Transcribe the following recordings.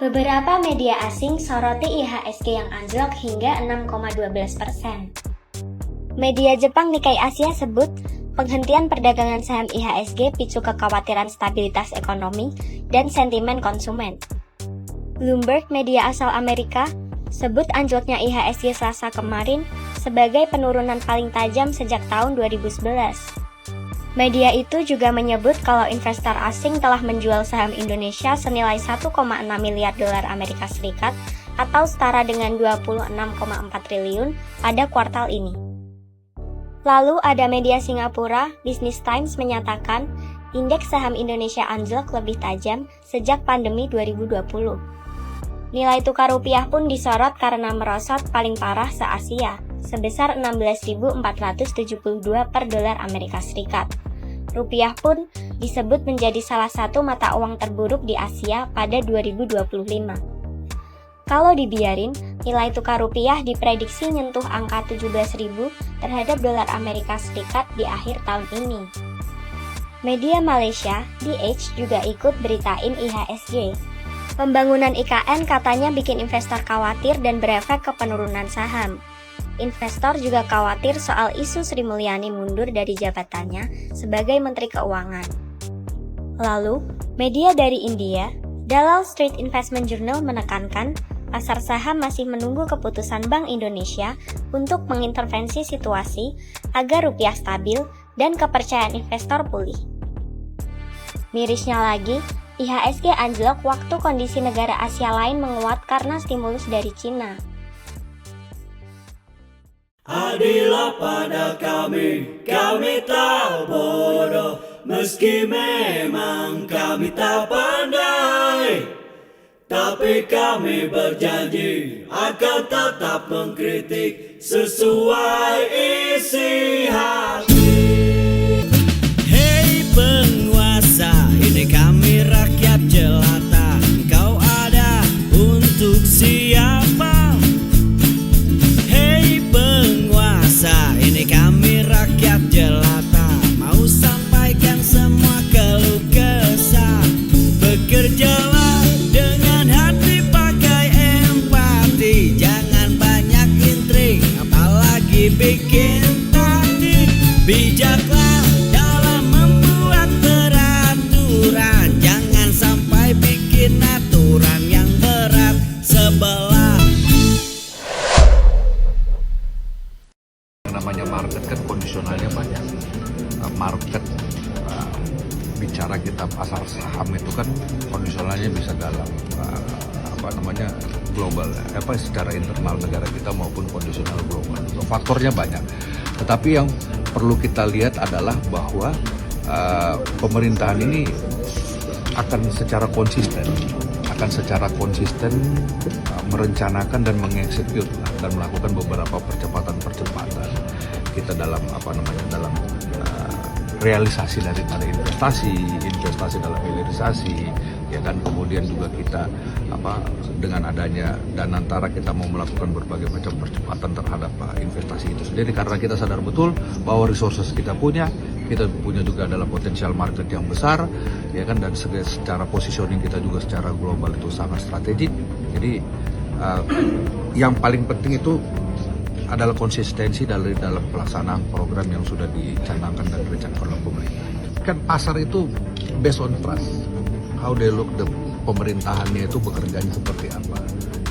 Beberapa media asing soroti IHSG yang anjlok hingga 6,12%. Media Jepang Nikkei Asia sebut, penghentian perdagangan saham IHSG picu kekhawatiran stabilitas ekonomi dan sentimen konsumen. Bloomberg, media asal Amerika, sebut anjloknya IHSG Selasa kemarin sebagai penurunan paling tajam sejak tahun 2011. Media itu juga menyebut kalau investor asing telah menjual saham Indonesia senilai 1,6 miliar dolar Amerika Serikat atau setara dengan 26,4 triliun pada kuartal ini. Lalu ada media Singapura, Business Times menyatakan indeks saham Indonesia anjlok lebih tajam sejak pandemi 2020. Nilai tukar rupiah pun disorot karena merosot paling parah se-Asia, sebesar 16.472 per dolar Amerika Serikat. Rupiah pun disebut menjadi salah satu mata uang terburuk di Asia pada 2025. Kalau dibiarin, nilai tukar rupiah diprediksi nyentuh angka 17.000 terhadap dolar Amerika Serikat di akhir tahun ini. Media Malaysia, DH, juga ikut beritain IHSG. Pembangunan IKN katanya bikin investor khawatir dan berefek ke penurunan saham. Investor juga khawatir soal isu Sri Mulyani mundur dari jabatannya sebagai Menteri Keuangan. Lalu, media dari India, Dalal Street Investment Journal menekankan pasar saham masih menunggu keputusan Bank Indonesia untuk mengintervensi situasi agar rupiah stabil dan kepercayaan investor pulih. Mirisnya lagi, IHSG anjlok waktu kondisi negara Asia lain menguat karena stimulus dari Cina. Adillah pada kami tak bodoh, meski memang kami tak pandai. Tapi kami berjanji akan tetap mengkritik sesuai isi hati. Hei penguasa, ini kami rakyat jelata. Engkau ada untuk siapa? Ini kami rakyat jelata, mau sampaikan semua keluh kesah. Bekerjalah dengan hati, pakai empati, jangan banyak intrik, apalagi bikin taktik. Bijaklah dalam membuat peraturan, jangan sampai bikin aturan yang berat sebelah. Namanya market kan kondisionalnya banyak. Market bicara kita pasar saham itu kan kondisionalnya bisa dalam global, secara internal negara kita maupun kondisional global. Faktornya banyak. Tetapi yang perlu kita lihat adalah bahwa pemerintahan ini akan secara konsisten merencanakan dan mengeksekut dan melakukan beberapa percepatan kita dalam realisasi daripada investasi dalam hilirisasi, ya kan. Kemudian juga kita dengan adanya Danantara kita mau melakukan berbagai macam percepatan terhadap investasi itu sendiri, karena kita sadar betul bahwa resources kita punya juga adalah potensial market yang besar, ya kan, dan secara positioning kita juga secara global itu sangat strategik. Jadi yang paling penting itu adalah konsistensi dalam pelaksanaan program yang sudah dicanangkan dan direncanakan oleh pemerintah. Kan pasar itu based on trust, how they look, pemerintahannya itu bekerjanya seperti apa,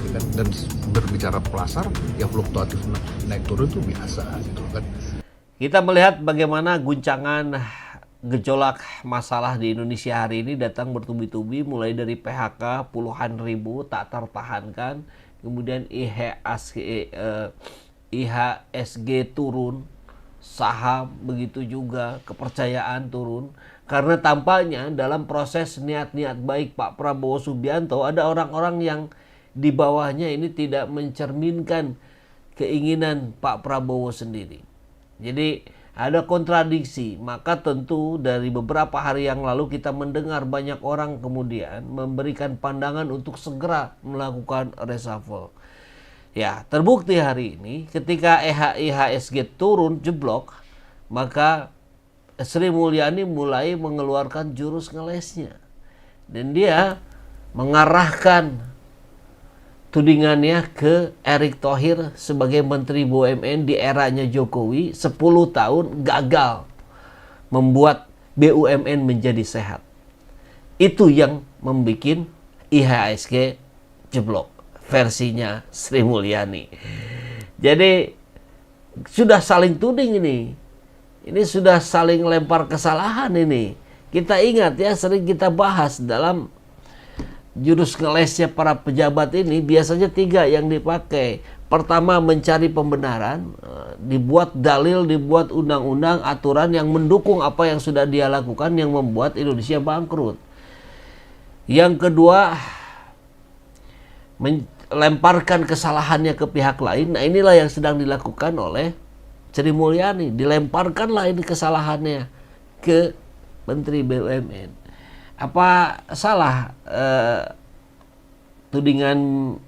ya kan? Dan berbicara pasar, ya fluktuatif naik turun itu biasa gitu kan. Kita melihat bagaimana guncangan gejolak masalah di Indonesia hari ini datang bertubi-tubi, mulai dari PHK puluhan ribu tak tertahankan, kemudian IHSG turun, saham begitu juga, kepercayaan turun, karena tampaknya dalam proses niat-niat baik Pak Prabowo Subianto ada orang-orang yang di bawahnya ini tidak mencerminkan keinginan Pak Prabowo sendiri. Jadi ada kontradiksi, maka tentu dari beberapa hari yang lalu kita mendengar banyak orang kemudian memberikan pandangan untuk segera melakukan reshuffle. Ya, terbukti hari ini ketika IHSG turun jeblok, maka Sri Mulyani mulai mengeluarkan jurus ngelesnya. Dan dia mengarahkan tudingannya ke Erick Thohir sebagai Menteri BUMN di eranya Jokowi 10 tahun gagal membuat BUMN menjadi sehat. Itu yang membuat IHSG jeblok versinya Sri Mulyani. Jadi sudah saling tuding ini. Ini sudah saling lempar kesalahan ini. Kita ingat ya, sering kita bahas dalam jurus ngelesnya para pejabat ini biasanya 3 yang dipakai. Pertama, mencari pembenaran, dibuat dalil, dibuat undang-undang, aturan yang mendukung apa yang sudah dia lakukan yang membuat Indonesia bangkrut. Yang kedua, melemparkan kesalahannya ke pihak lain. Nah, inilah yang sedang dilakukan oleh Sri Mulyani. Dilemparkanlah ini kesalahannya ke Menteri BUMN. Apa salah tudingan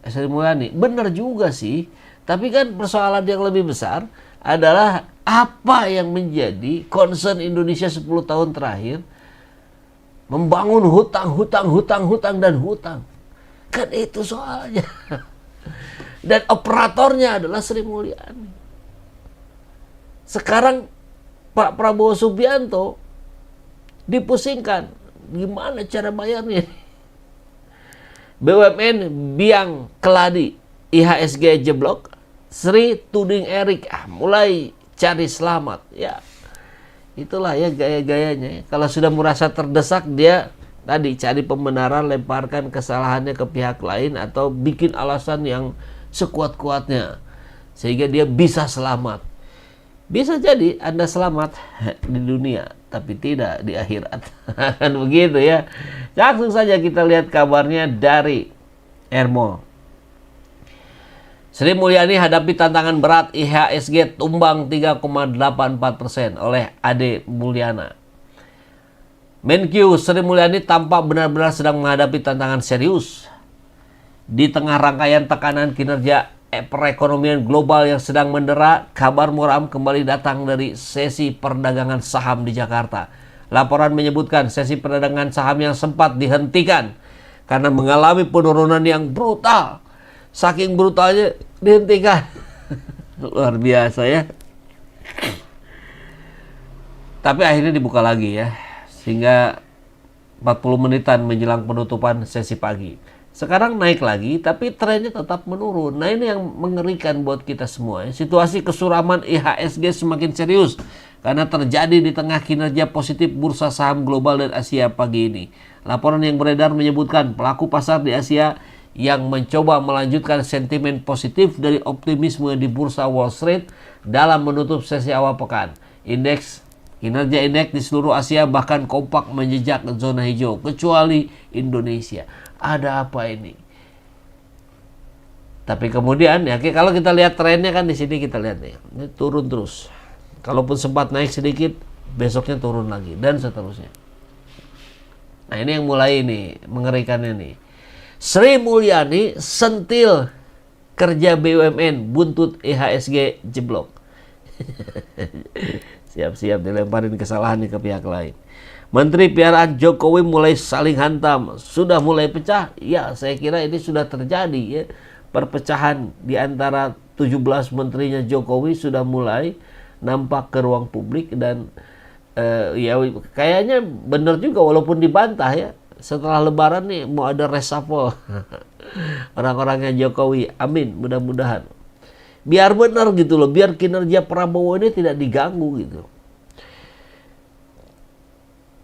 Sri Mulyani? Benar juga sih, tapi kan persoalan yang lebih besar adalah apa yang menjadi concern Indonesia 10 tahun terakhir, membangun hutang dan hutang. Kan itu soalnya. Dan operatornya adalah Sri Mulyani. Sekarang Pak Prabowo Subianto dipusingkan gimana cara bayarnya. BUMN biang keladi, IHSG jeblok, Sri tuding Erick mulai cari selamat. Ya, itulah ya gaya-gayanya. Kalau sudah merasa terdesak, dia tadi cari pembenaran, lemparkan kesalahannya ke pihak lain atau bikin alasan yang sekuat-kuatnya sehingga dia bisa selamat. Bisa jadi Anda selamat di dunia, tapi tidak di akhirat. Kan begitu ya. Langsung saja kita lihat kabarnya dari Ermo. Sri Mulyani hadapi tantangan berat, IHSG tumbang 3,84% oleh Ade Mulyana. Menkyu Sri Mulyani tampak benar-benar sedang menghadapi tantangan serius. Di tengah rangkaian tekanan kinerja perekonomian global yang sedang mendera, kabar muram kembali datang dari sesi perdagangan saham di Jakarta. Laporan menyebutkan sesi perdagangan saham yang sempat dihentikan karena mengalami penurunan yang brutal. Saking brutalnya dihentikan. Luar biasa ya. Tapi akhirnya dibuka lagi ya. Sehingga 40 menitan menjelang penutupan sesi pagi. Sekarang naik lagi, tapi trennya tetap menurun. Nah, ini yang mengerikan buat kita semua. Situasi kesuraman IHSG semakin serius karena terjadi di tengah kinerja positif bursa saham global dan Asia pagi ini. Laporan yang beredar menyebutkan pelaku pasar di Asia yang mencoba melanjutkan sentimen positif dari optimisme di bursa Wall Street dalam menutup sesi awal pekan. Kinerja indeks di seluruh Asia bahkan kompak menjejak zona hijau, kecuali Indonesia. Ada apa ini? Tapi kemudian ya kalau kita lihat trennya kan di sini kita lihat nih, ini turun terus. Kalaupun sempat naik sedikit, besoknya turun lagi dan seterusnya. Nah, ini yang mulai ini mengerikannya nih. Sri Mulyani sentil kerja BUMN, buntut IHSG jeblok. Siap-siap dilemparin kesalahan ke pihak lain. Menteri piaraan Jokowi mulai saling hantam. Sudah mulai pecah? Ya, saya kira ini sudah terjadi ya. Perpecahan di antara 17 menterinya Jokowi sudah mulai nampak ke ruang publik dan ya kayaknya benar juga walaupun dibantah ya. Setelah lebaran nih mau ada reshuffle orang-orangnya Jokowi. Amin, mudah-mudahan. Biar benar gitu loh, biar kinerja Prabowo ini tidak diganggu gitu.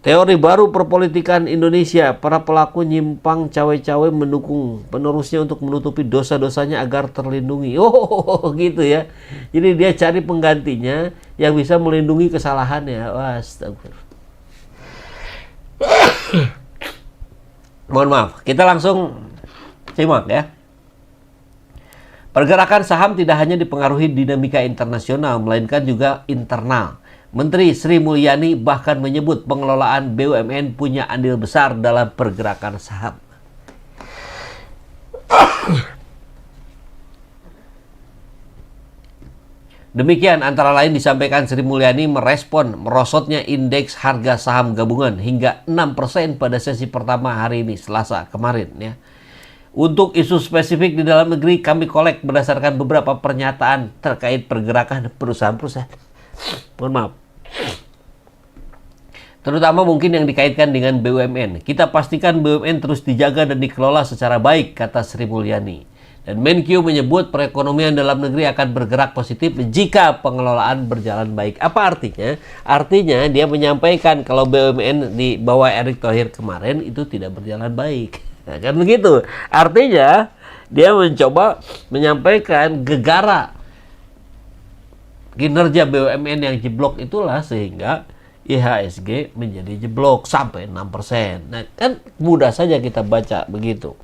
Teori baru perpolitikan Indonesia, para pelaku nyimpang cawe-cawe mendukung penerusnya untuk menutupi dosa-dosanya agar terlindungi. Oh gitu ya. Jadi dia cari penggantinya yang bisa melindungi kesalahannya. Wah, astagfirullah. Mohon maaf, kita langsung simak ya. Pergerakan saham tidak hanya dipengaruhi dinamika internasional, melainkan juga internal. Menteri Sri Mulyani bahkan menyebut pengelolaan BUMN punya andil besar dalam pergerakan saham. Demikian antara lain disampaikan Sri Mulyani merespon merosotnya indeks harga saham gabungan hingga 6% pada sesi pertama hari ini, Selasa kemarin ya. Untuk isu spesifik di dalam negeri, kami kolek berdasarkan beberapa pernyataan terkait pergerakan perusahaan-perusahaan. Mohon maaf. Terutama mungkin yang dikaitkan dengan BUMN. Kita pastikan BUMN terus dijaga dan dikelola secara baik, kata Sri Mulyani. Dan Menkyu menyebut perekonomian dalam negeri akan bergerak positif jika pengelolaan berjalan baik. Apa artinya? Artinya dia menyampaikan kalau BUMN di bawah Erick Thohir kemarin itu tidak berjalan baik. Nah, kan begitu. Artinya dia mencoba menyampaikan gegara kinerja BUMN yang jeblok itulah sehingga IHSG menjadi jeblok sampai 6%. Nah, kan mudah saja kita baca begitu.